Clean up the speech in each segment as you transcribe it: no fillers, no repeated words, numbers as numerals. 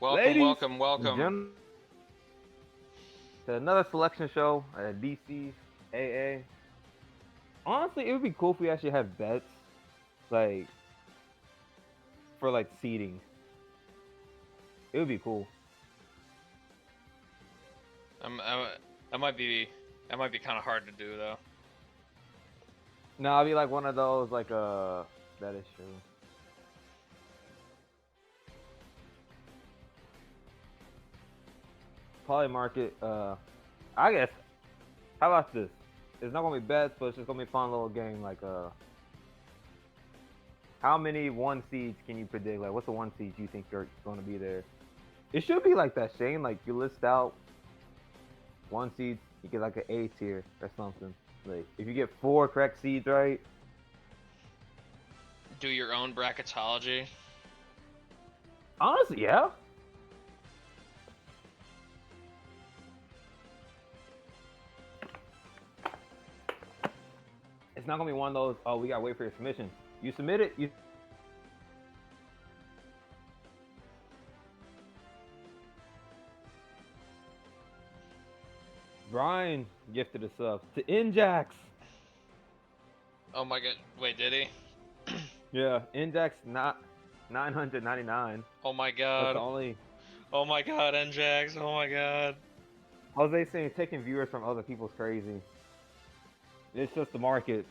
Welcome, Ladies welcome, and welcome. gentlemen, to another selection show at DCAA. Honestly, it would be cool if we actually had bets, like for like seeding. It would be cool. That might be kind of hard to do though. No, it'd be like one of those that is true. Probably market. I guess. How about this? It's not gonna be bets, but it's just gonna be a fun little game. How many one seeds can you predict? Like, what's the one seeds you think are gonna be there? It should be like that, Shane. Like, you list out one seed, you get like an A tier or something. Like, if you get 4 correct seeds right, Do your own bracketology. honestly, yeah. It's not gonna be one of those. Oh, we gotta wait for your submission. You submit it. You. Brian gifted us up to Injax. Oh my god! Wait, did he? Yeah, Injax not 999. Oh my That's god! the only. Oh my god, Njax! Oh my god! Jose saying taking viewers from other people's crazy. It's just the market.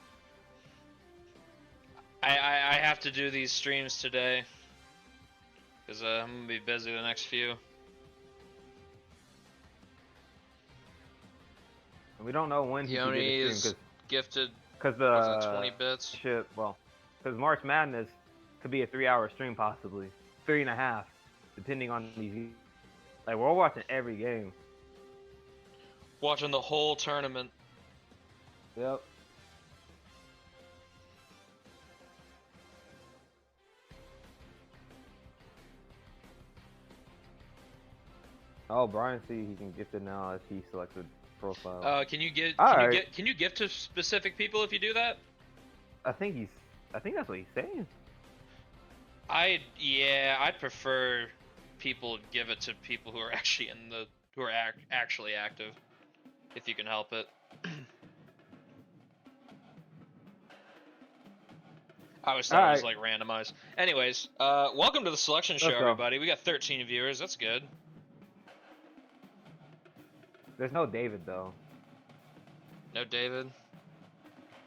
I have to do these streams today because I'm gonna be busy the next few. And we don't know when he can get Yoni his stream is gifted because was it 20 bits. shit. Well, because March Madness could be a 3-hour stream possibly, 3.5, depending on these. Like, we're watching every game. Watching the whole tournament. Yep. Oh, Brian, see, he can gift it now as he selected profile. Can you give? Alright. Can you gift to specific people if you do that? I think that's what he's saying. I'd prefer people give it to people who are actually actually active, if you can help it. I always thought it was like randomized. Anyways, welcome to the selection show, everybody. We got 13 viewers. That's good. There's no David though. No David.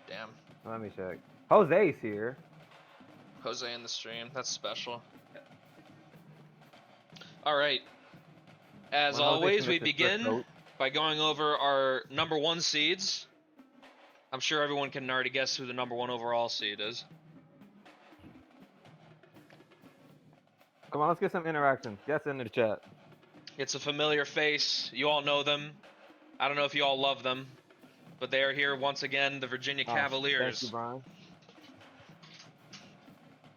Damn. Let me check. Jose's here. Jose in the stream. That's special. All right. As always, we begin by going over our number 1 seeds. I'm sure everyone can already guess who the number 1 overall seed is. Come on, let's get some interaction. Guess in the chat. It's a familiar face. You all know them. I don't know if you all love them, but they are here once again, the Virginia Cavaliers. Thank you, Brian.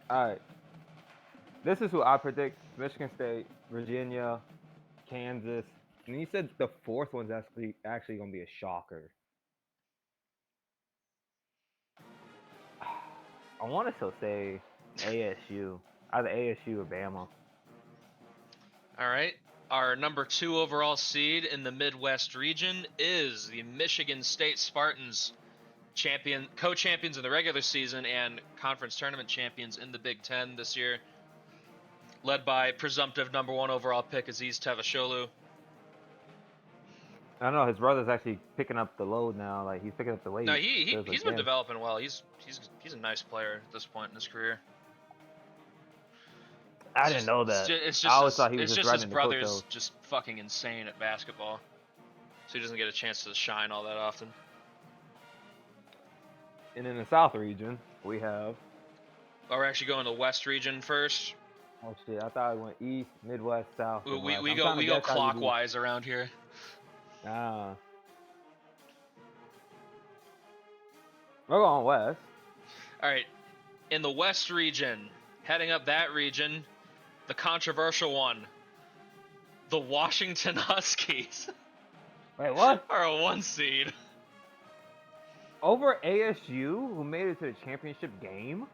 Alright. This is who I predict. Michigan State, Virginia, Kansas. And he said the 4th one's actually going to be a shocker. I want to still say ASU. Either ASU or Bama. All right. Our number 2 overall seed in the Midwest region is the Michigan State Spartans, co-champions in the regular season and conference tournament champions in the Big Ten this year, led by presumptive number 1 overall pick Aziz Tavasholu. I don't know, his brother's actually picking up the load now. Like, he's picking up the weight. No, he's been developing well. He's a nice player at this point in his career. I didn't know that. It's just I always thought he was just his riding the brother's coattails. just fucking insane at basketball, so he doesn't get a chance to shine all that often. And in the South region, we have. Oh, we're actually going to the West region first. Oh shit! I thought it went East, Midwest, South. We go clockwise around here. Ah. We're going West. All right, in the West region, heading up that region, the controversial one, the Washington Huskies. Wait, what? Are a 1 seed. Over ASU, who made it to the championship game?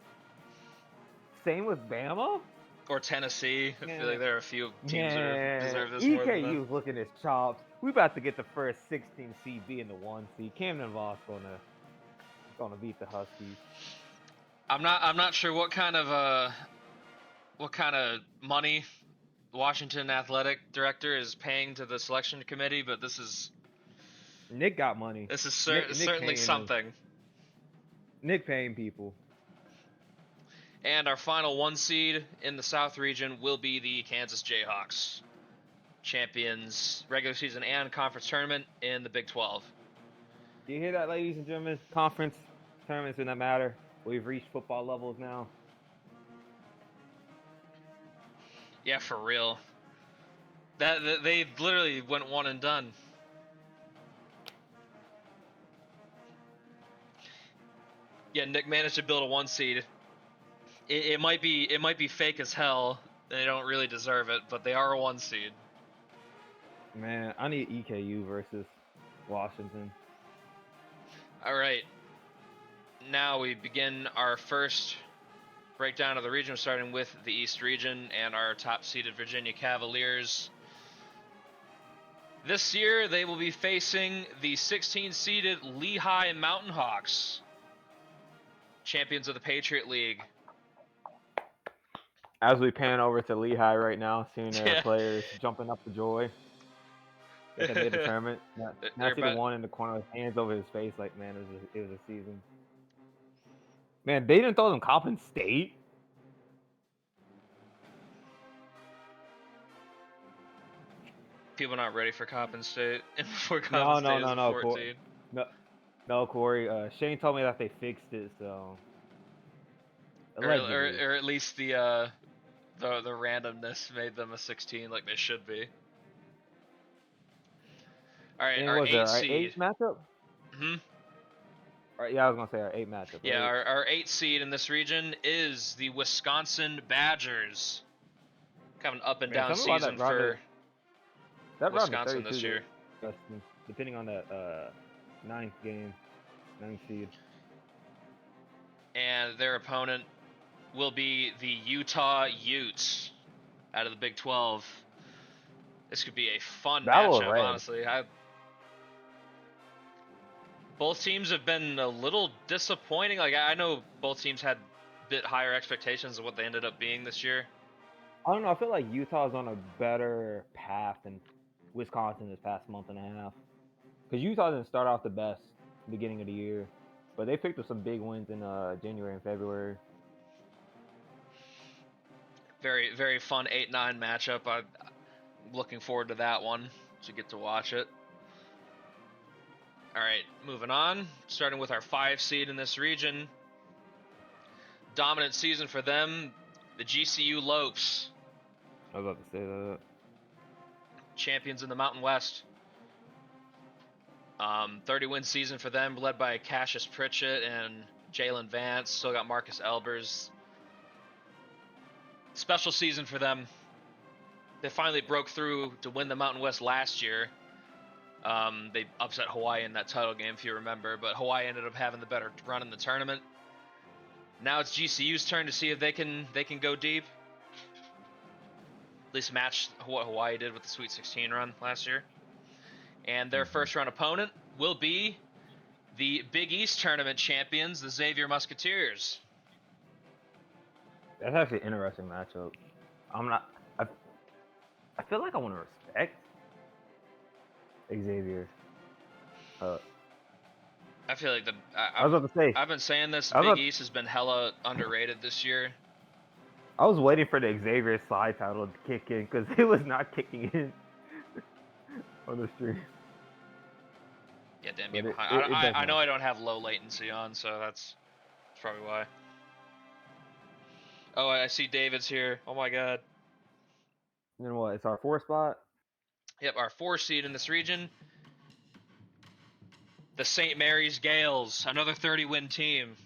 Same with Bama? Or Tennessee. I feel Man, like there are a few teams that man, deserve this more than them. EKU's looking at his chops. We about to get the first 16 seed being the 1 seed. Camden Voss gonna beat the Huskies. I'm not sure what kind of money Washington athletic director is paying to the selection committee, but this is Nick got money. Nick certainly paying them. something. Nick paying people. And our final 1 seed in the South region will be the Kansas Jayhawks, champions regular season and conference tournament in the Big 12. Do you hear that, ladies and gentlemen? Conference tournaments do not matter. We've reached football levels now. Yeah, for real. That they literally went one and done. Yeah, Nick managed to build a 1 seed. It might be fake as hell. They don't really deserve it, but they are a 1 seed. Man, I need EKU versus Washington. All right. Now we begin our first breakdown of the region, starting with the East region and our top-seeded Virginia Cavaliers. This year, they will be facing the 16-seeded Lehigh Mountain Hawks, champions of the Patriot League. As we pan over to Lehigh right now, seeing their players jumping up for joy. They made the tournament. Now see the one in the corner, hands over his face, like, man, it was a season. Man, they didn't throw them Coppin State. People not ready for Coppin State before Coppin State is 14. No, Corey. Shane told me that they fixed it, so. Or at least the randomness made them a 16, like they should be. All right, our 8 seed. Our 8 matchup. All right, yeah, I was gonna say our 8 matchup. Yeah, our 8 seed in this region is the Wisconsin Badgers. Kind of an up and down season for Wisconsin this year. Depending on that 9th seed. And their opponent will be the Utah Utes out of the Big 12. This could be a fun matchup, honestly. Both teams have been a little disappointing. Like, I know both teams had a bit higher expectations of what they ended up being this year. I don't know. I feel like Utah's on a better path than Wisconsin this past month and a half. Because Utah didn't start off the best beginning of the year. But they picked up some big wins in January and February. Very, very fun 8-9 matchup. I'm looking forward to that one to get to watch it. All right, moving on. Starting with our 5 seed in this region. Dominant season for them, the GCU Lopes. I was about to say that. Champions in the Mountain West. 30-win season for them, led by Cassius Pritchett and Jalen Vance. Still got Marcus Elbers. Special season for them. They finally broke through to win the Mountain West last year. They upset Hawaii in that title game, if you remember, but Hawaii ended up having the better run in the tournament. Now it's GCU's turn to see if they can go deep. At least match what Hawaii did with the Sweet 16 run last year. And their first round opponent will be the Big East tournament champions, the Xavier Musketeers. That's actually an interesting matchup. I feel like I want to respect Xavier. I feel like I was about to say. I've been saying this. Big East has been hella underrated this year. I was waiting for the Xavier slide title to kick in because it was not kicking in on the stream. Yeah, damn. I know I don't have low latency on, so that's probably why. Oh, I see David's here. Oh my god. And then what? It's our 4 spot? Yep, our 4 seed in this region. The St. Mary's Gales, another 30-win team.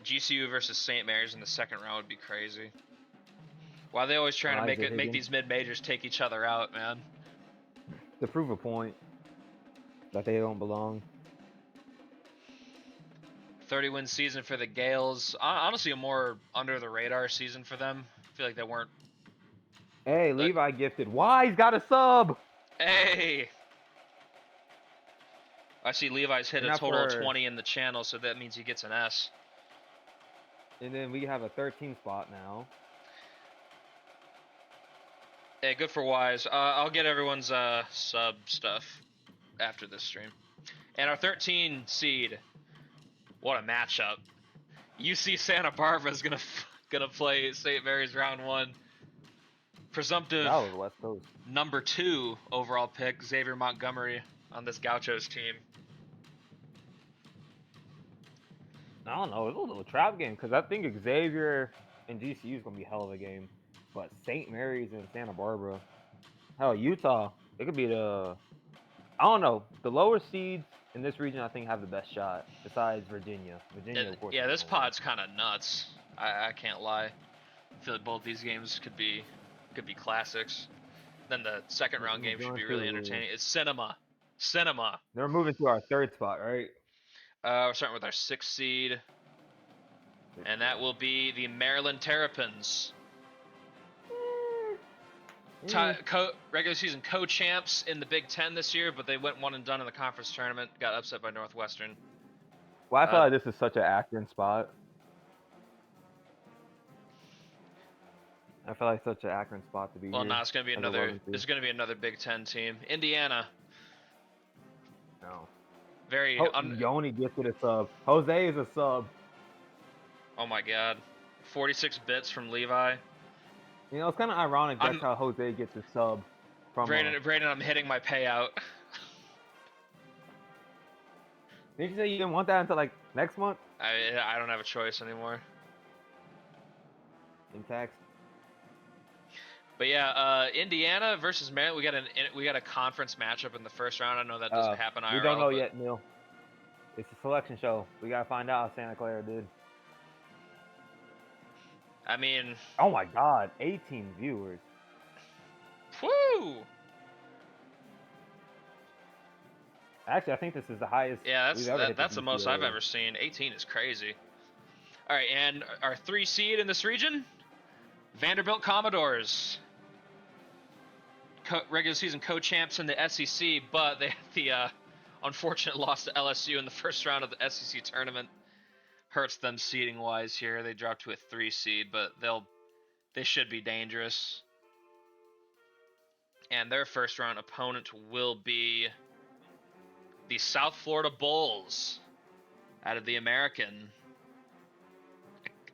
GCU versus St. Mary's in the second round would be crazy. Why are they always trying to make these mid-majors take each other out, man? To prove a point that they don't belong. 30-win season for the Gales. Honestly, a more under-the-radar season for them. I feel like they weren't. Hey, Levi gifted. Why? He's got a sub. Hey! I see Levi's hit And a that's total of for- 20 in the channel, so that means he gets an S. And then we have a 13 spot now. Hey, good for Wise. I'll get everyone's sub stuff after this stream. And our 13 seed, what a matchup. UC Santa Barbara is gonna play St. Mary's round 1. Presumptive That was West Coast. number 2 overall pick, Xavier Montgomery, on this Gauchos team. I don't know. It's a little trap game because I think Xavier and GCU is gonna be a hell of a game, but St. Mary's and Santa Barbara, hell, Utah, it could be the. I don't know. The lower seeds in this region, I think, have the best shot besides Virginia. Virginia, of course. Yeah, is this gonna win. pod's kind of nuts. I can't lie. I feel like both these games could be classics. Then the second round game should be really entertaining. It's cinema. They're moving to our 3rd spot, right? We're starting with our 6th seed, and that will be the Maryland Terrapins. Regular season co-champs in the Big Ten this year, but they went 1 and done in the conference tournament. Got upset by Northwestern. Well, I feel like this is such an Akron spot. I feel like such an Akron spot to be. Well, here. no, it's gonna be another. It's gonna be another Big Ten team. Indiana. No. Very. Yoni gifted a sub. Jose is a sub. Oh my God. 46 bits from Levi. You know, it's kind of ironic that's how Jose gets a sub. From Brayden, I'm hitting my payout. Didn't you say you didn't want that until like next month? I don't have a choice anymore. In tax. But yeah, Indiana versus Maryland. We got a conference matchup in the first round. I know that doesn't happen IRL. We don't know yet, Neil. It's a selection show. We gotta find out how Santa Clara did. I mean. Oh my God, 18 viewers. Woo! Actually, I think this is the highest. Yeah, that's the most I've ever seen. 18 is crazy. All right, and our 3 seed in this region, Vanderbilt Commodores. Regular season co-champs in the SEC, but they had the unfortunate loss to LSU in the first round of the SEC tournament. Hurts them seeding wise here. They dropped to a 3 seed, but they should be dangerous. And their first round opponent will be the South Florida Bulls out of the American.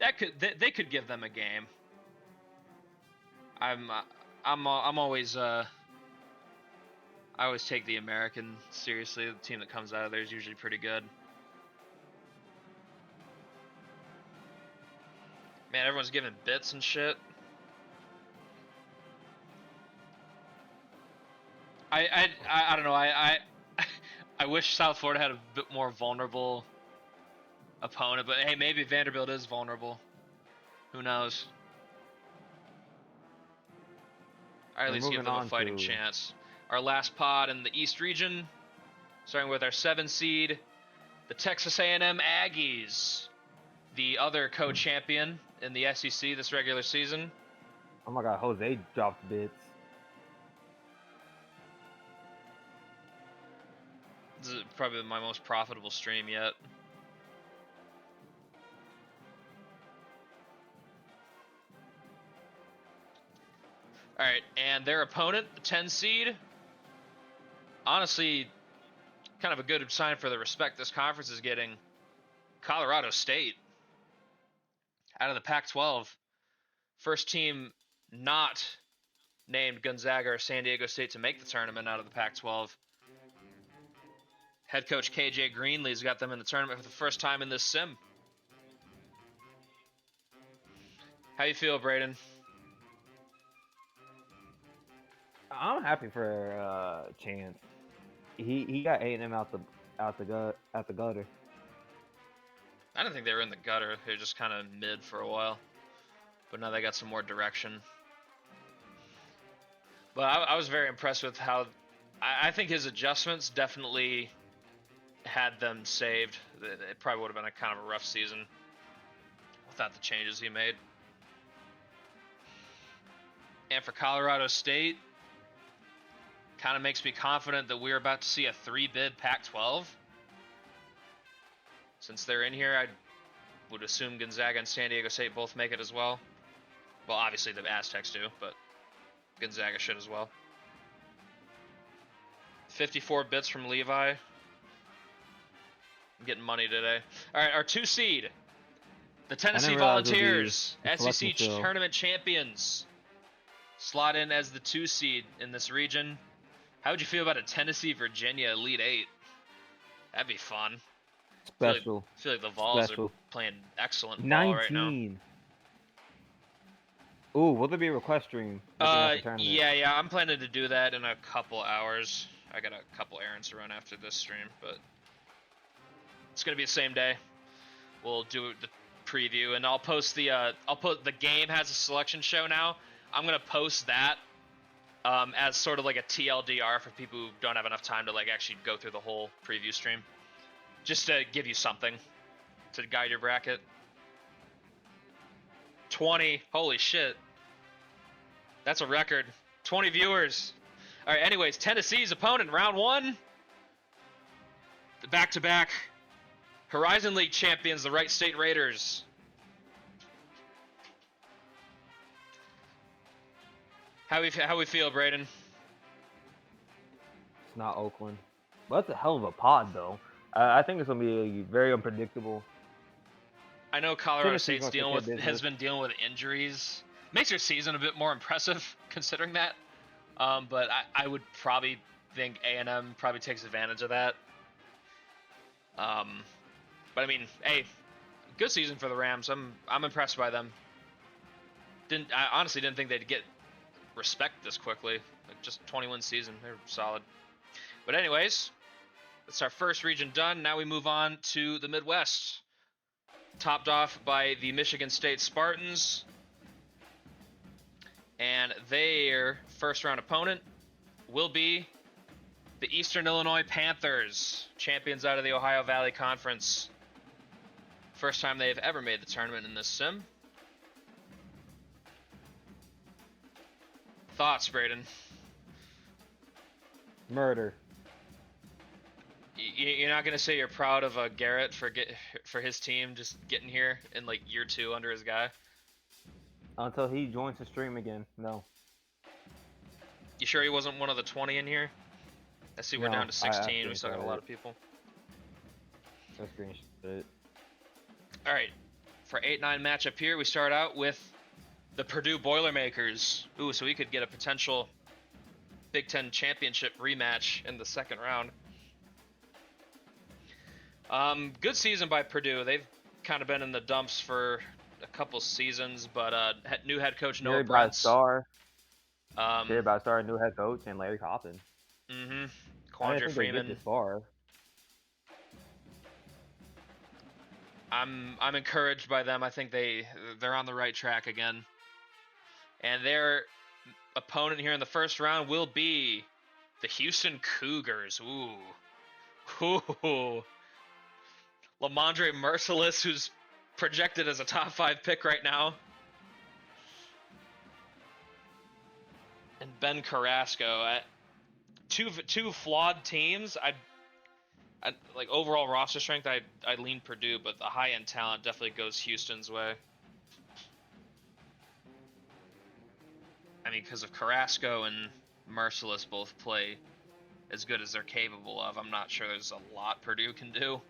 They could give them a game. I'm always I always take the American seriously. The team that comes out of there is usually pretty good. Man, everyone's giving bits and shit. I don't know. I wish South Florida had a bit more vulnerable opponent, but hey, maybe Vanderbilt is vulnerable. Who knows? Or at least give them a fighting chance. Our last pod in the East region, starting with our 7 seed, the Texas A&M Aggies, the other co-champion in the SEC this regular season. Oh my God, Jose dropped bits. This is probably my most profitable stream yet. Alright, and their opponent, the 10 seed, honestly, kind of a good sign for the respect this conference is getting. Colorado State, out of the Pac-12. First team not named Gonzaga or San Diego State to make the tournament out of the Pac-12. Head coach KJ Greenlee's got them in the tournament for the first time in this sim. How you feel, Brayden? I'm happy for Chance. He got A&M out the gutter. I didn't think they were in the gutter. They were just kind of mid for a while. But now they got some more direction. But I was very impressed with how... I think his adjustments definitely had them saved, it probably would have been a kind of a rough season without the changes he made. And for Colorado State, kind of makes me confident that we're about to see a 3-bid Pac-12. Since they're in here, I would assume Gonzaga and San Diego State both make it as well. Well, obviously the Aztecs do, but Gonzaga should as well. 54 bits from Levi. I'm getting money today. All right, our 2 seed, the Tennessee Volunteers, SEC tournament champions, slot in as the 2 seed in this region. How would you feel about a Tennessee-Virginia Elite 8? That'd be fun. Special. I feel like the Vols are playing excellent ball right now. 19. Ooh, will there be a request stream? Yeah, I'm planning to do that in a couple hours. I got a couple errands to run after this stream, but it's gonna be the same day. We'll do the preview, and I'll post the the game has a selection show now. I'm gonna post that as sort of like a TLDR for people who don't have enough time to like actually go through the whole preview stream, just to give you something to guide your bracket. 20, holy shit. That's a record. 20 viewers. All right, anyways, Tennessee's opponent, round 1. The back-to-back Horizon League champions, the Wright State Raiders. How we feel, Braden? It's not Oakland. But that's a hell of a pod, though. I think it's going to be very unpredictable. I know Colorado State's has been dealing with injuries. Makes their season a bit more impressive considering that. But I would probably think A&M probably takes advantage of that. But I mean, hey, good season for the Rams. I'm impressed by them. I honestly didn't think they'd get respect this quickly. Like just 21 season, they're solid. But anyways, that's our first region done. Now we move on to the Midwest. Topped off by the Michigan State Spartans. And their first round opponent will be the Eastern Illinois Panthers, champions out of the Ohio Valley Conference. First time they've ever made the tournament in this sim. Thoughts, Braden? Murder. You're not gonna say you're proud of Garrett for his team just getting here in like year 2 under his guy? Until he joins the stream again, no. You sure he wasn't one of the 20 in here? I see we're down to 16. We still got a lot of people. That's green shit. All right, for 8-9 matchup here, we start out with the Purdue Boilermakers. Ooh, so we could get a potential Big Ten championship rematch in the second round. Good season by Purdue. They've kind of been in the dumps for a couple seasons, but new head coach Noah Brents. Jerry Star, new head coach, and Larry Coffin. Quandre Freeman. This far. I'm encouraged by them. I think they're on the right track again. And their opponent here in the first round will be the Houston Cougars. Ooh. Lamondre Merciless, who's projected as a top 5 pick right now. And Ben Carrasco. Two flawed teams. I like overall roster strength, I lean Purdue, but the high-end talent definitely goes Houston's way. I mean, because if Carrasco and Merciless both play as good as they're capable of, I'm not sure there's a lot Purdue can do.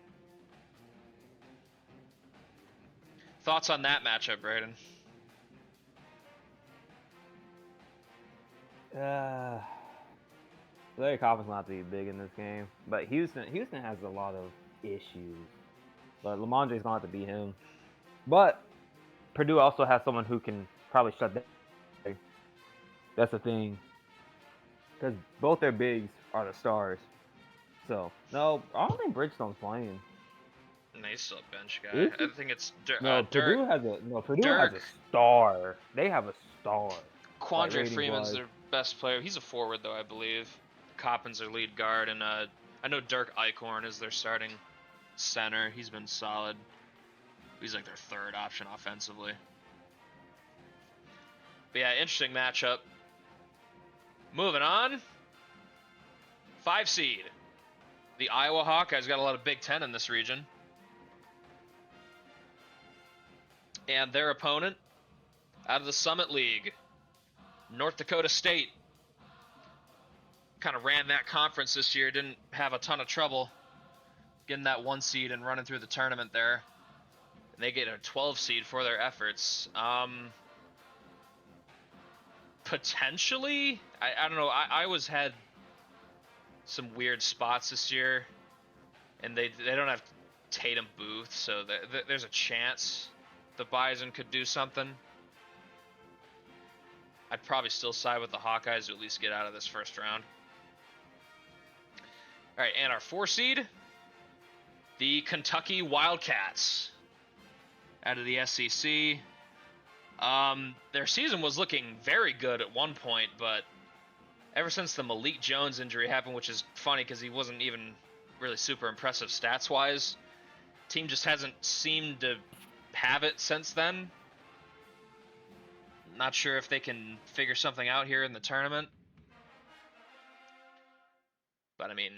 Thoughts on that matchup, Braden? Larry Coffin's not to be big in this game, but Houston has a lot of issues. But Lamondre's gonna have to beat him. But Purdue also has someone who can probably shut down. That's the thing, because both their bigs are the stars. So no, I don't think Bridgestone's playing. Nice still bench guy. I think it's Purdue has a star. They have a star. Quandre Freeman's their best player. He's a forward though, I believe. Coppin's their lead guard, and I know Dirk Eichhorn is their starting center. He's been solid. He's like their third option offensively. But yeah, interesting matchup. Moving on. 5 seed. The Iowa Hawkeyes got a lot of Big Ten in this region. And their opponent out of the Summit League, North Dakota State. Kind of ran that conference this year, didn't have a ton of trouble getting that 1 seed and running through the tournament there. And they get a 12 seed for their efforts. Potentially, I don't know. Iowa's had some weird spots this year, and they don't have Tatum Booth, so there's a chance the Bison could do something. I'd probably still side with the Hawkeyes to at least get out of this first round. All right, and our 4 seed, the Kentucky Wildcats out of the SEC. Their season was looking very good at one point, but ever since the Malik Jones injury happened, which is funny because he wasn't even really super impressive stats-wise, team just hasn't seemed to have it since then. Not sure if they can figure something out here in the tournament. But, I mean,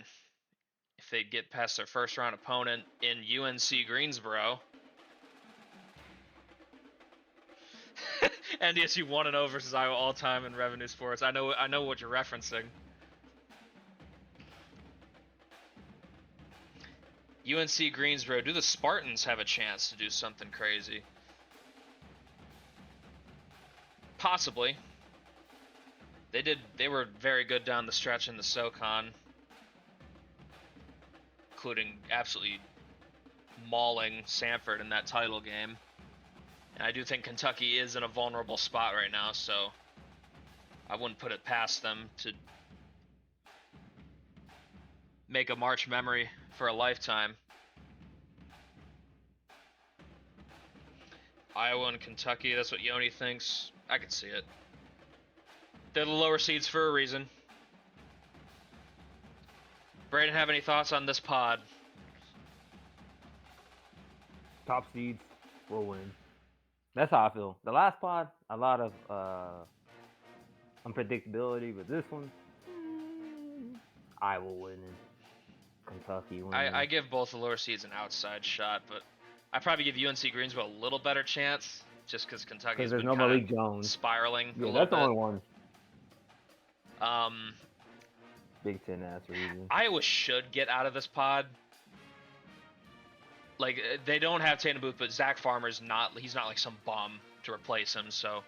if they get past their first-round opponent in UNC Greensboro, NDSU 1-0 versus Iowa all-time in revenue sports. I know what you're referencing. UNC Greensboro. Do the Spartans have a chance to do something crazy? Possibly. They were very good down the stretch in the SoCon, including absolutely mauling Samford in that title game. And I do think Kentucky is in a vulnerable spot right now, so I wouldn't put it past them to make a March memory for a lifetime. Iowa and Kentucky, that's what Yoni thinks. I could see it. They're the lower seeds for a reason. Brayden, have any thoughts on this pod? Top seeds will win. That's how I feel. The last pod, a lot of unpredictability, but this one, Iowa winning. Kentucky winning. I give both the lower seeds an outside shot, but I probably give UNC Greensboro a little better chance, just because Kentucky's been no kind Malik of Jones. spiraling a little that's bit. the only one. Um, Big Ten ass reason. Iowa should get out of this pod. Like, they don't have Tatum Booth, but Zach Farmer's not. He's not like some bum to replace him. So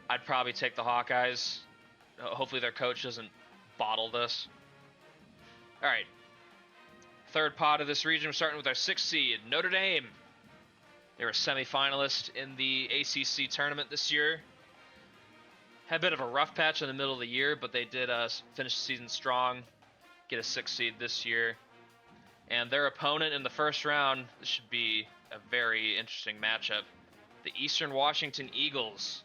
I'd probably take the Hawkeyes. Hopefully their coach doesn't bottle this. All right. Third pod of this region, we're starting with our 6th seed, Notre Dame. They were a semifinalist in the ACC tournament this year. Had a bit of a rough patch in the middle of the year, but they did finish the season strong, get a 6th seed this year. And their opponent in the first round, this should be a very interesting matchup, the Eastern Washington Eagles.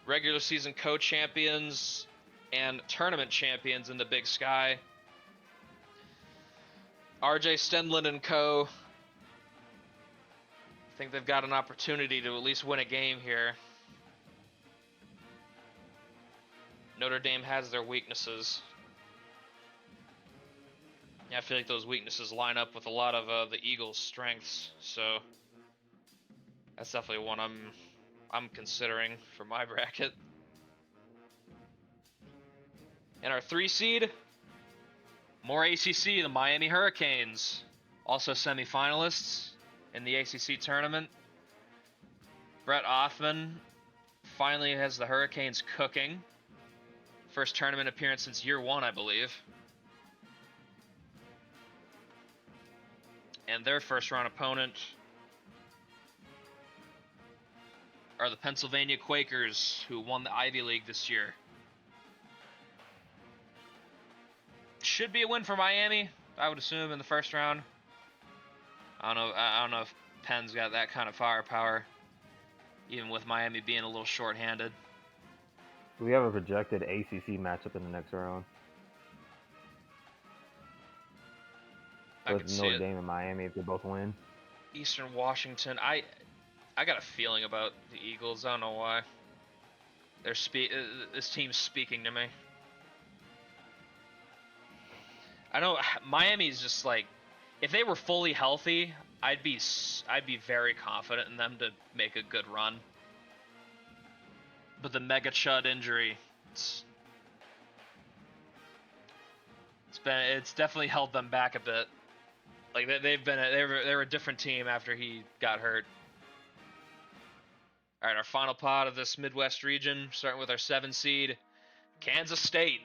Regular season co-champions and tournament champions in the Big Sky. RJ Stenlin and co. I think they've got an opportunity to at least win a game here. Notre Dame has their weaknesses. Yeah, I feel like those weaknesses line up with a lot of the Eagles' strengths, so that's definitely one I'm considering for my bracket. And our 3 seed, more ACC, the Miami Hurricanes, also semifinalists in the ACC tournament. Brett Offman finally has the Hurricanes cooking. First tournament appearance since year 1, I believe. And their first round opponent are the Pennsylvania Quakers, who won the Ivy League this year. Should be a win for Miami, I would assume, in the first round. I don't know if Penn's got that kind of firepower, even with Miami being a little short-handed. Do we have a projected ACC matchup in the next round? I with could see Notre it. Dame and Miami if they both win. Eastern Washington. I got a feeling about the Eagles. I don't know why. This team's speaking to me. I know Miami's just like, if they were fully healthy, I'd be very confident in them to make a good run. But the Mega Chud injury, it's definitely held them back a bit. Like they were a different team after he got hurt. All right, our final pot of this Midwest region, starting with our 7 seed, Kansas State.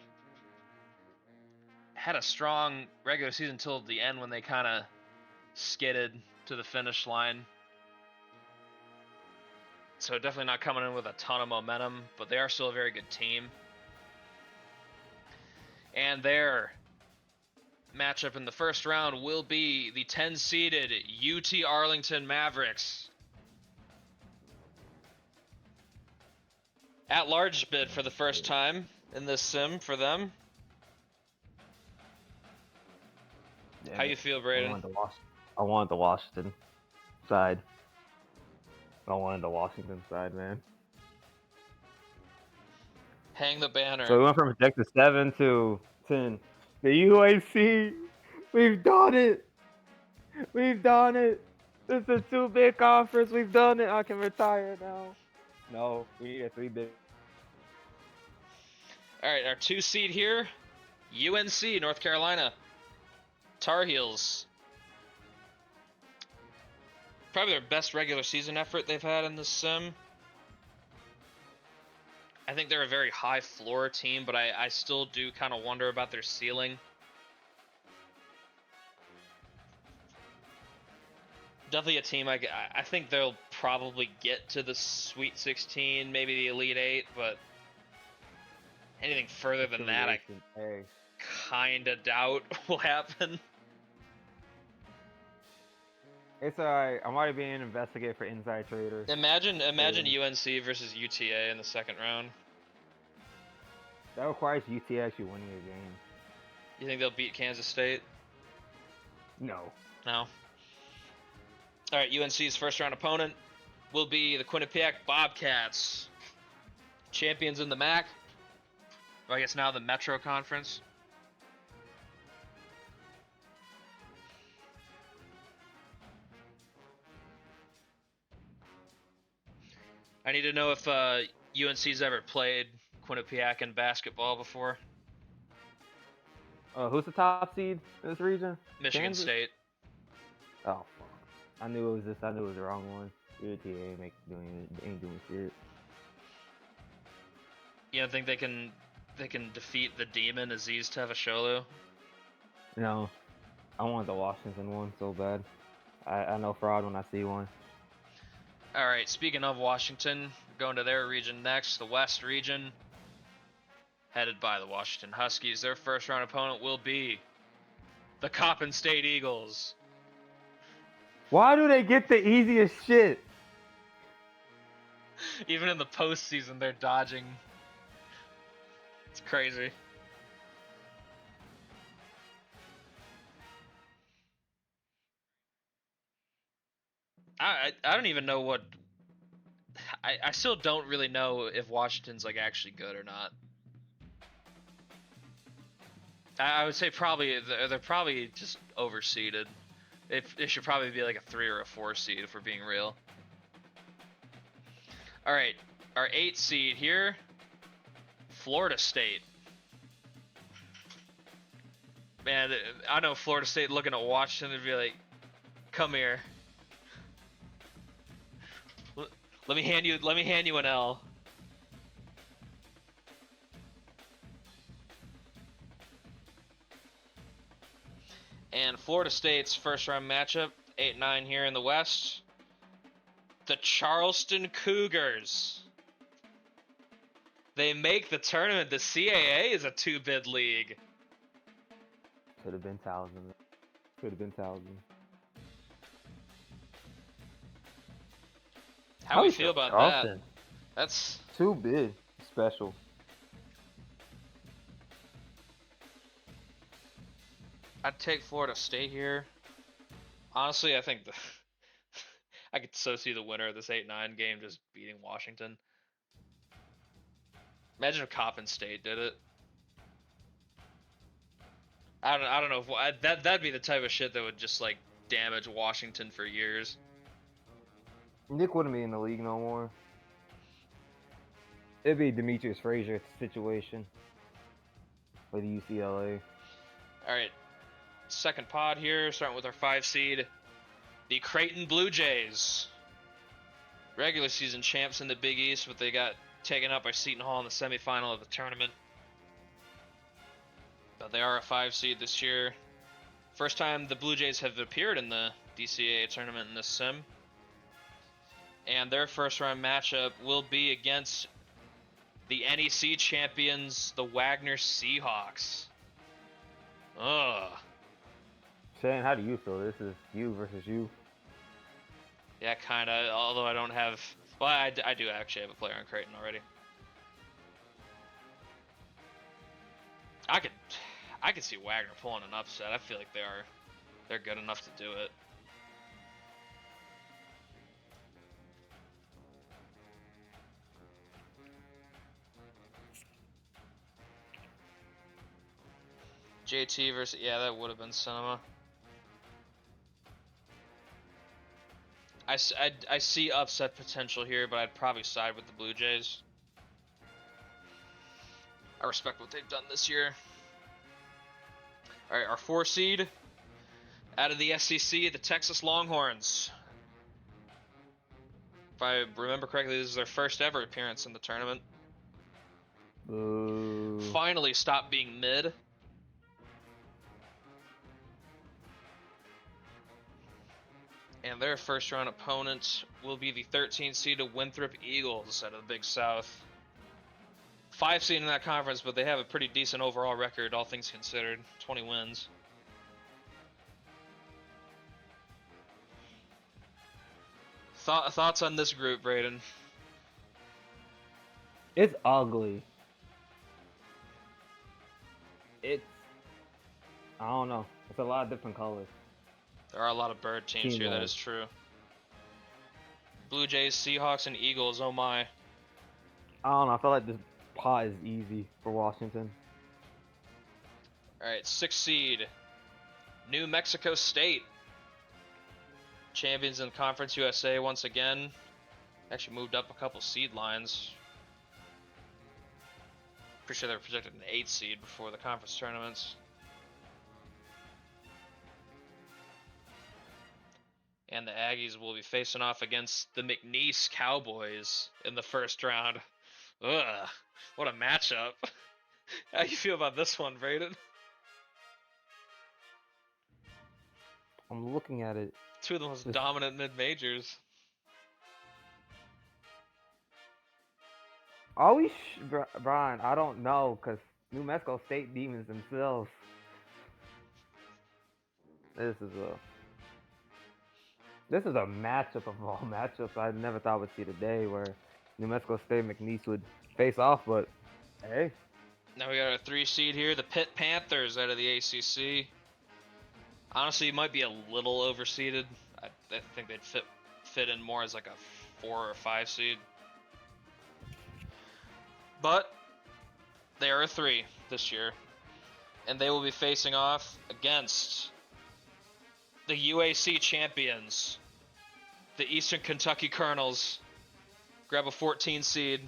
Had a strong regular season until the end when they kind of skidded to the finish line. So definitely not coming in with a ton of momentum, but they are still a very good team. And their matchup in the first round will be the 10-seeded UT Arlington Mavericks. At-large bid for the first time in this sim for them. Yeah, How you feel, Braden? I wanted the Washington side. I wanted the Washington side, man. Hang the banner. So we went from projected 7 to 10. The UAC, we've done it. We've done it. This is a 2-big conference. We've done it. I can retire now. No, we need a 3-big. All right, our 2 seed here, UNC, North Carolina. Tar Heels. Probably their best regular season effort they've had in this sim. I think they're a very high floor team, but I still do kind of wonder about their ceiling. Definitely a team I think they'll probably get to the Sweet 16, maybe the Elite 8, but anything further than that, I kind of doubt will happen. It's alright. I'm already being investigated for inside traders. Imagine UNC versus UTA in the second round. That requires UTA actually winning a game. You think they'll beat Kansas State? No. No. All right, UNC's first round opponent will be the Quinnipiac Bobcats, champions in the MAC. Or I guess now the Metro Conference. I need to know if UNC's ever played Quinnipiac in basketball before. Who's the top seed in this region? Michigan Kansas? State. Oh, fuck. I knew it was this. I knew it was the wrong one. UTA ain't doing shit. You don't think they can defeat the demon Aziz Tavasholu? No. I want the Washington one so bad. I know fraud when I see one. All right, speaking of Washington, going to their region next, the West region, headed by the Washington Huskies. Their first round opponent will be the Coppin State Eagles. Why do they get the easiest shit? Even in the postseason, they're dodging. It's crazy. I don't even know what. I still don't really know if Washington's like actually good or not. I would say probably they're probably just overseeded. It should probably be like a 3 or a 4 seed if we're being real. All right, our 8 seed here, Florida State. Man, I know Florida State looking at Washington and be like, "Come here. Let me hand you an L." And Florida State's first round matchup, 8-9 here in the West. The Charleston Cougars. They make the tournament. The CAA is a 2-bid league. Could have been Townsend. Could have been Townsend. How do we feel about Charleston? that? That's 2-bid. Special. I'd take Florida State here. Honestly, I think I could so see the winner of this 8-9 game just beating Washington. Imagine if Coppin State did it. I don't know if that'd be the type of shit that would just like damage Washington for years. Nick wouldn't be in the league no more. It'd be Demetrius Frazier situation with UCLA. All right, second pod here, starting with our 5 seed, the Creighton Blue Jays. Regular season champs in the Big East, but they got taken out by Seton Hall in the semifinal of the tournament. But they are a 5 seed this year. First time the Blue Jays have appeared in the DCAA tournament in this sim. And their first round matchup will be against the NEC champions, the Wagner Seahawks. Ugh. Shane, how do you feel? This is you versus you. Yeah, kind of. Although I don't have... Well, I do actually have a player on Creighton already. I could see Wagner pulling an upset. I feel like they're good enough to do it. JT versus... Yeah, that would have been cinema. I see upset potential here, but I'd probably side with the Blue Jays. I respect what they've done this year. Alright, our 4 seed out of the SEC, the Texas Longhorns. If I remember correctly, this is their first ever appearance in the tournament. Boo. Finally stopped being mid. And their first round opponent will be the 13th seed of Winthrop Eagles out of the Big South. 5 seed in that conference, but they have a pretty decent overall record, all things considered. 20 wins. Thoughts on this group, Braden? It's ugly. I don't know. It's a lot of different colors. There are a lot of bird teams here, that is true. Blue Jays, Seahawks, and Eagles, oh my. I don't know. I feel like this pot is easy for Washington. Alright, 6th seed, New Mexico State. Champions in Conference USA once again. Actually moved up a couple seed lines. Pretty sure they were projected an 8th seed before the conference tournaments. And the Aggies will be facing off against the McNeese Cowboys in the first round. Ugh, what a matchup. How you feel about this one, Braden? I'm looking at it. 2 of the most dominant mid-majors. Brian, I don't know, because New Mexico State Demons themselves. This is a matchup of all matchups I never thought would see today, where New Mexico State and McNeese would face off, but hey. Now we got our 3 seed here, the Pitt Panthers out of the ACC. Honestly, it might be a little overseeded. I think they'd fit in more as like a 4 or 5 seed. But they are a 3 this year, and they will be facing off against the UAC champions, the Eastern Kentucky Colonels. Grab a 14 seed,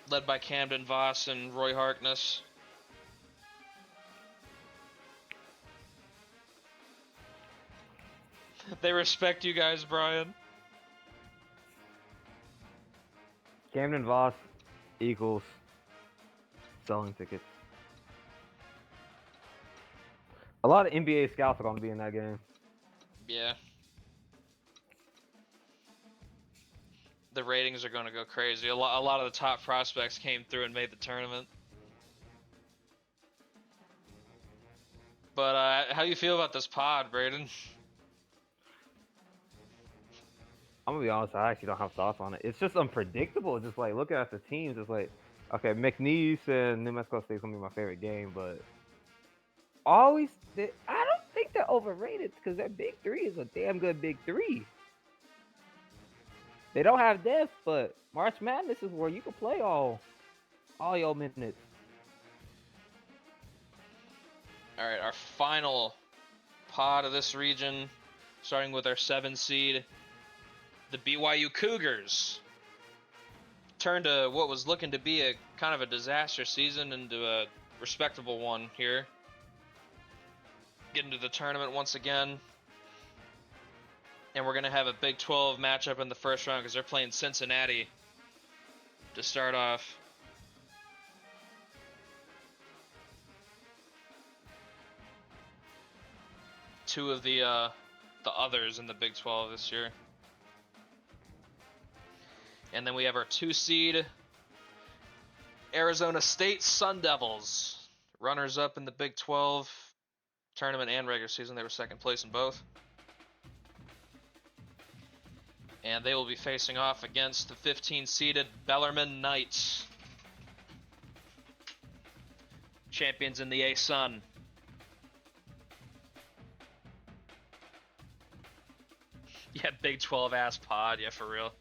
led by Camden Voss and Roy Harkness. They respect you guys, Brian. Camden Voss equals selling tickets. A lot of NBA scouts are going to be in that game. Yeah. The ratings are going to go crazy. A lot of the top prospects came through and made the tournament. But how do you feel about this pod, Braden? I'm gonna be honest, I actually don't have thoughts on it. It's just unpredictable. It's just like looking at the teams, it's like Okay, McNeese and New Mexico State's gonna be my favorite game, but always, I don't think they're overrated because their big three is a damn good big three. They don't have depth, but March Madness is where you can play all your minutes. All right, our final pod of this region, starting with our 7 seed, the BYU Cougars. Turned what was looking to be a kind of a disaster season into a respectable one here. Get into the tournament once again. And we're going to have a Big 12 matchup in the first round because they're playing Cincinnati to start off. Two of the others in the Big 12 this year. And then we have our 2 seed, Arizona State Sun Devils. Runners up in the Big 12 tournament and regular season. They were second place in both. And they will be facing off against the 15-seeded Bellarmine Knights. Champions in the A-Sun. Yeah, Big 12 ass pod, yeah, for real.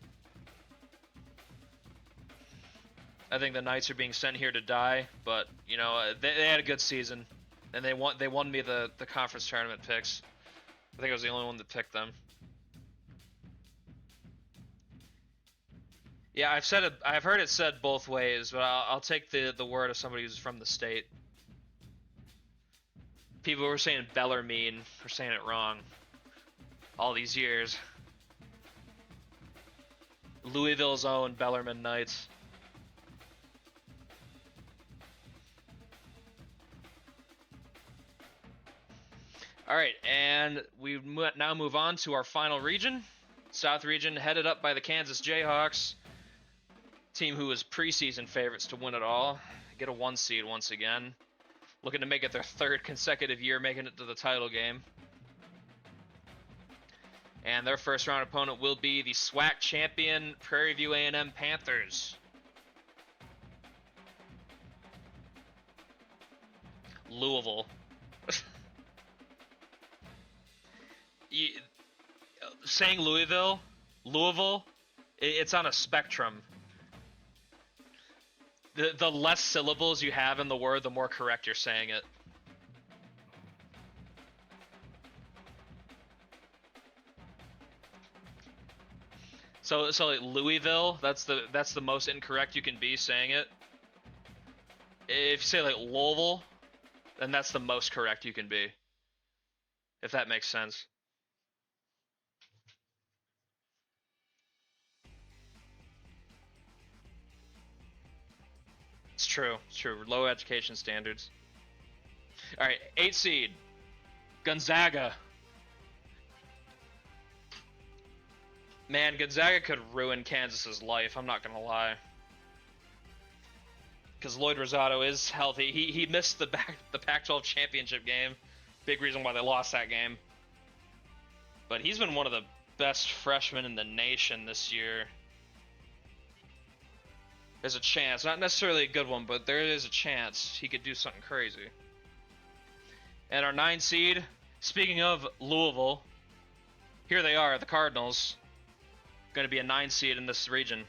I think the Knights are being sent here to die, but you know they had a good season, and they won me the conference tournament picks. I think I was the only one that picked them. Yeah, I've heard it said both ways, but I'll take the word of somebody who's from the state. People were saying Bellarmine are saying it wrong all these years. Louisville's own Bellarmine Knights. All right, and we now move on to our final region, South Region, headed up by the Kansas Jayhawks, team who was preseason favorites to win it all, get a 1 seed once again, looking to make it their 3rd consecutive year making it to the title game. And their first round opponent will be the SWAC champion Prairie View A&M Panthers. Louisville. Saying Louisville, it's on a spectrum. The less syllables you have in the word, the more correct you're saying it. So like Louisville, that's the most incorrect you can be saying it. If you say like Louisville, then that's the most correct you can be. If that makes sense. It's true. Low education standards. All right, 8 seed, Gonzaga. Man, Gonzaga could ruin Kansas's life. I'm not gonna lie. Because Lloyd Rosado is healthy. He missed the Pac-12 championship game. Big reason why they lost that game. But he's been one of the best freshmen in the nation this year. There's a chance, not necessarily a good one, but there is a chance he could do something crazy. And our 9 seed, speaking of Louisville, here they are, the Cardinals. Going to be a 9 seed in this region.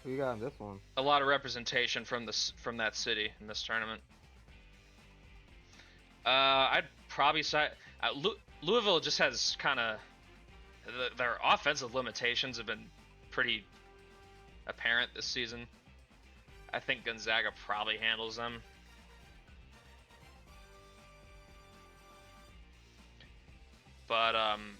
Who you got in this one? A lot of representation from that city in this tournament. I'd probably say Louisville just has kind of their offensive limitations have been pretty apparent this season. I think Gonzaga probably handles them. But I'm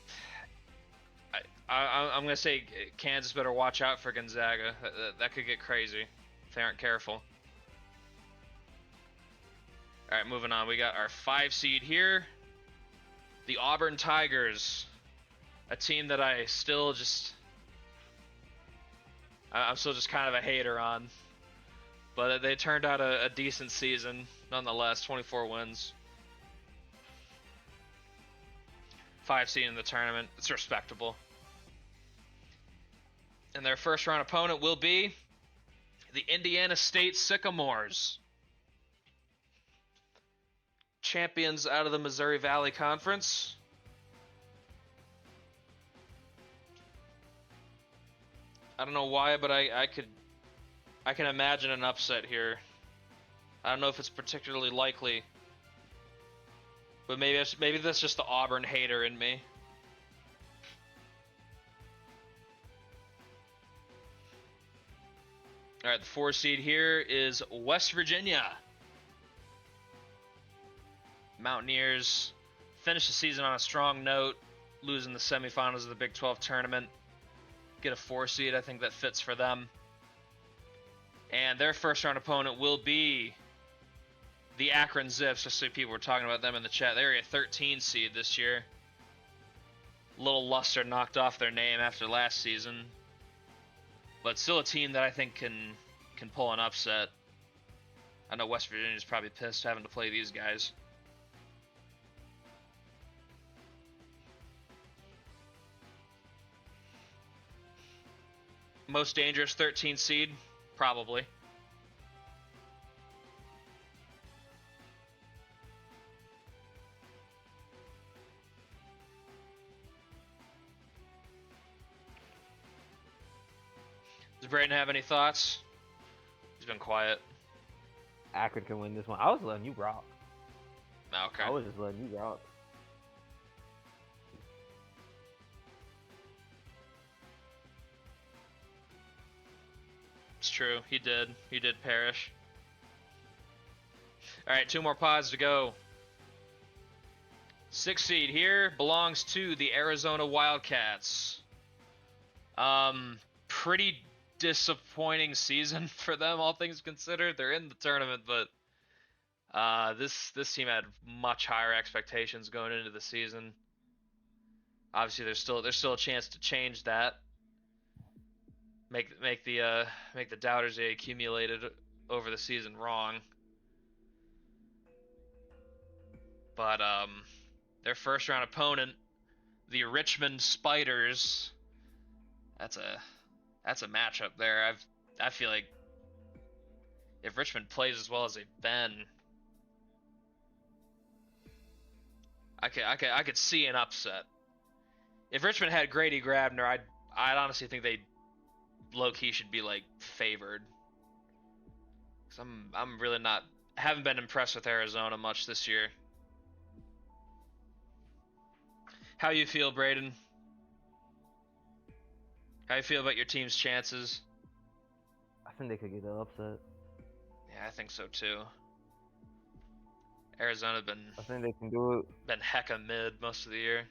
gonna say Kansas better watch out for Gonzaga. That could get crazy if they aren't careful. All right, moving on. We got our 5 seed here, the Auburn Tigers, a team that I'm still just kind of a hater on, but they turned out a decent season nonetheless. 24 wins. 5 seed in the tournament. It's respectable. And their first round opponent will be the Indiana State Sycamores, champions out of the Missouri Valley Conference. I don't know why, but I can imagine an upset here. I don't know if it's particularly likely, but maybe that's just the Auburn hater in me. All right, the 4 seed here is West Virginia. Mountaineers finish the season on a strong note, losing the semifinals of the Big 12 tournament. Get a 4 seed, I think that fits for them. And their first round opponent will be the Akron Zips. Just so people were talking about them in the chat. They're a 13 seed this year. Little luster knocked off their name after last season, but still a team that I think can pull an upset. I know West Virginia's probably pissed having to play these guys. Most dangerous 13 seed? Probably. Does Brayden have any thoughts? He's been quiet. Akron can win this one. I was letting you rock. Okay. I was just letting you rock. It's true. He did. He did perish. All right, 2 more pods to go. 6 seed here belongs to the Arizona Wildcats. Pretty disappointing season for them, all things considered. They're in the tournament, but this team had much higher expectations going into the season. Obviously, there's still a chance to change that. Make the doubters they accumulated over the season wrong. But their first round opponent, the Richmond Spiders, that's a matchup there. I feel like if Richmond plays as well as they've been, I could see an upset. If Richmond had Grady Grabner, I'd honestly think they low-key should be like favored. 'Cause I'm really haven't been impressed with Arizona much this year. How you feel, Brayden? How you feel about your team's chances? I think they could get the upset. Yeah, I think so too. Arizona I think they can do it. been hecka mid most of the year.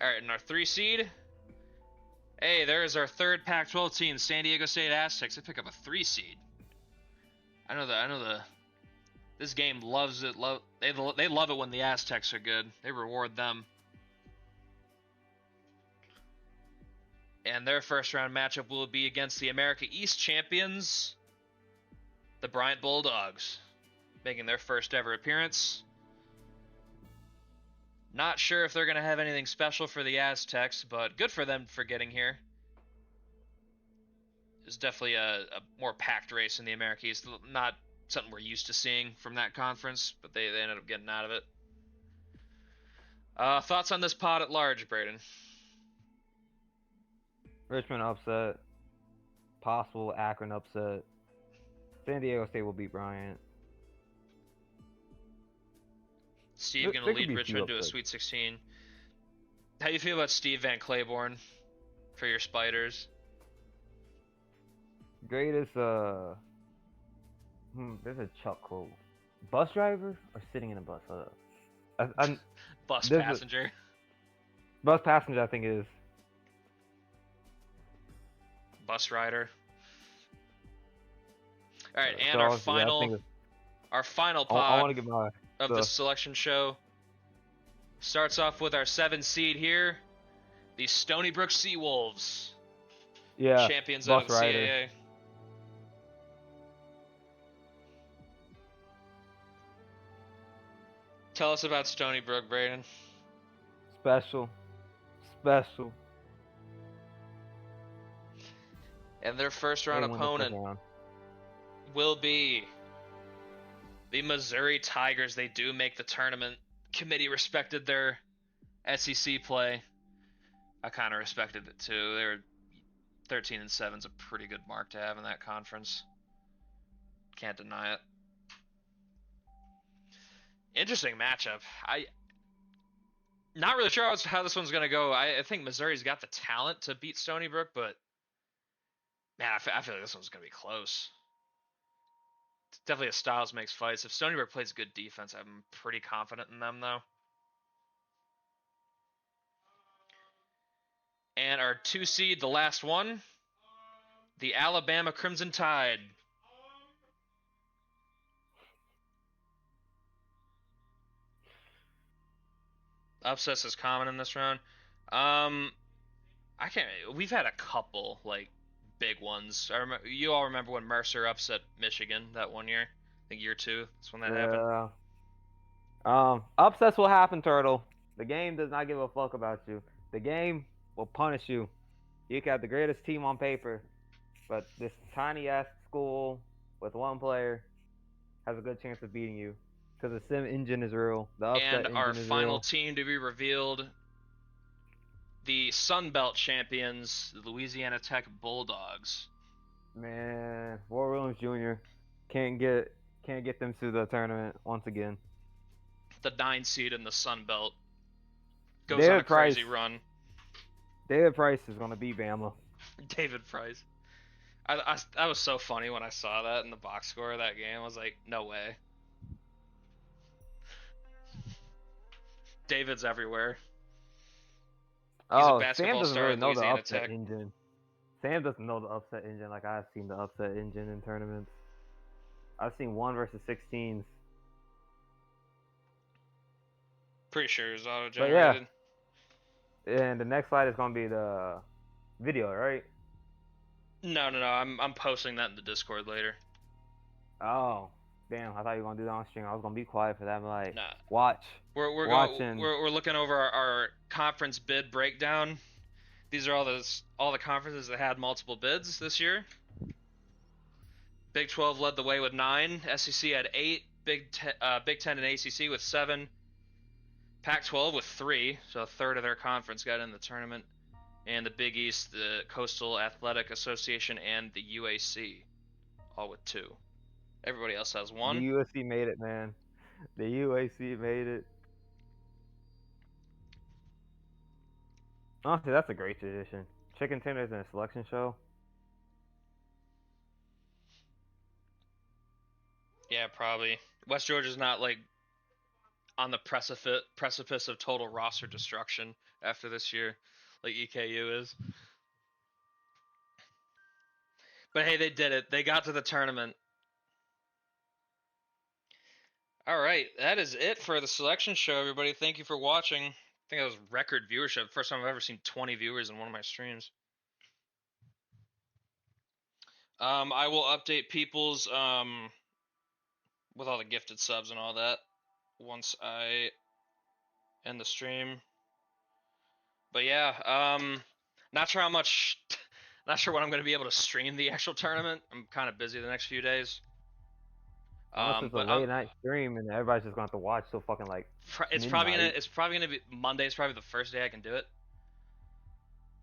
All right, in our 3 seed, hey, there's our third Pac-12 team, San Diego State Aztecs. They pick up a 3 seed. I know the this game loves it. They love it when the Aztecs are good. They reward them. And their first round matchup will be against the America East champions, the Bryant Bulldogs, making their first ever appearance. Not sure if they're going to have anything special for the Aztecs, but good for them for getting here. It's definitely a more packed race in the America East. Not something we're used to seeing from that conference, but they ended up getting out of it. Thoughts on this pod at large, Brayden? Richmond upset. Possible Akron upset. San Diego State will beat Bryant. Steve going to lead Richmond to a Sweet 16. How do you feel about Steve Van Claiborne for your Spiders? Greatest, there's a Chuck quote. Bus driver or sitting in a bus? Bus passenger. Bus passenger, I think it is. Bus rider. All right, and So our final pod I want to get my of the selection show starts off with our 7 seed here, the Stony Brook Seawolves. Yeah, champions of the DCAA. Tell us about Stony Brook, Brayden. Special. Special. And their first They round win the first opponent round. will be the Missouri Tigers. They do make the tournament. Committee respected their SEC play. I kind of respected it too. They were 13-7 is a pretty good mark to have in that conference. Can't deny it. Interesting matchup. Not really sure how this one's gonna go. I think Missouri's got the talent to beat Stony Brook, but man, I feel like this one's gonna be close. It's definitely a styles makes fights. If Stony Brook plays good defense, I'm pretty confident in them though. And our 2 seed, the last one, the Alabama Crimson Tide. Upsets is common in this round. I can't. We've had a couple like big ones. You all remember when Mercer upset Michigan that one year? I think year 2. That's when that happened. Upsets will happen, Turtle. The game does not give a fuck about you. The game will punish you. You can have the greatest team on paper, but this tiny ass school with one player has a good chance of beating you because the sim engine is real. The upset And our engine is final real. team to be revealed, the Sun Belt champions, the Louisiana Tech Bulldogs. Man, War Williams Jr. can't get them to the tournament once again. The 9 seed in the Sun Belt goes David on a crazy Price. run. David Price is gonna beat Bama. David Price. I was so funny when I saw that in the box score of that game. I was like, no way. David's everywhere. He's a basketball Sam doesn't star really at know the Louisiana upset Tech. engine. Sam doesn't know the upset engine like I've seen the upset engine in tournaments. I've seen 1 versus 16s. Pretty sure it's auto But yeah, generated. and the next slide is gonna be the video, right? No. I'm posting that in the Discord later. Oh, damn! I thought you were gonna do that on stream. I was gonna be quiet for that. I'm like, Nah. watch. We're looking over our conference bid breakdown. These are all the conferences that had multiple bids this year. Big 12 led the way with 9. SEC had 8. Big 10 and ACC with 7. Pac-12 with 3, so a third of their conference got in the tournament. And the Big East, the Coastal Athletic Association, and the UAC, all with 2. Everybody else has 1. The USC made it, man. The UAC made it. Honestly, that's a great tradition. Chicken tenders in a selection show. Yeah, probably. West Georgia's not like on the precipice of total roster destruction after this year, like EKU is. But hey, they did it. They got to the tournament. All right, that is it for the selection show, everybody. Thank you for watching. I think that was record viewership. First time I've ever seen 20 viewers in one of my streams. I will update people's with all the gifted subs and all that once I end the stream. But yeah, not sure how much, not sure when I'm going to be able to stream the actual tournament. I'm kind of busy the next few days. Unless it's a But late night stream and everybody's just gonna have to watch till fucking like it's midnight. probably gonna be Monday's probably the first day I can do it.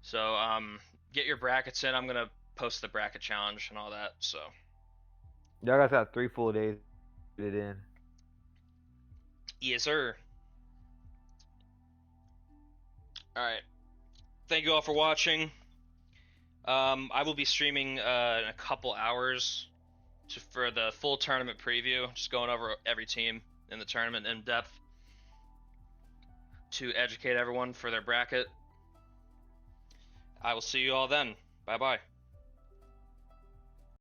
So get your brackets in. I'm gonna post the bracket challenge and all that. So Y'all guys got 3 full days to get it in. yes, sir. All right. Thank you all for watching. I will be streaming in a couple hours for the full tournament preview, just going over every team in the tournament in depth to educate everyone for their bracket. I will see you all then. Bye-bye.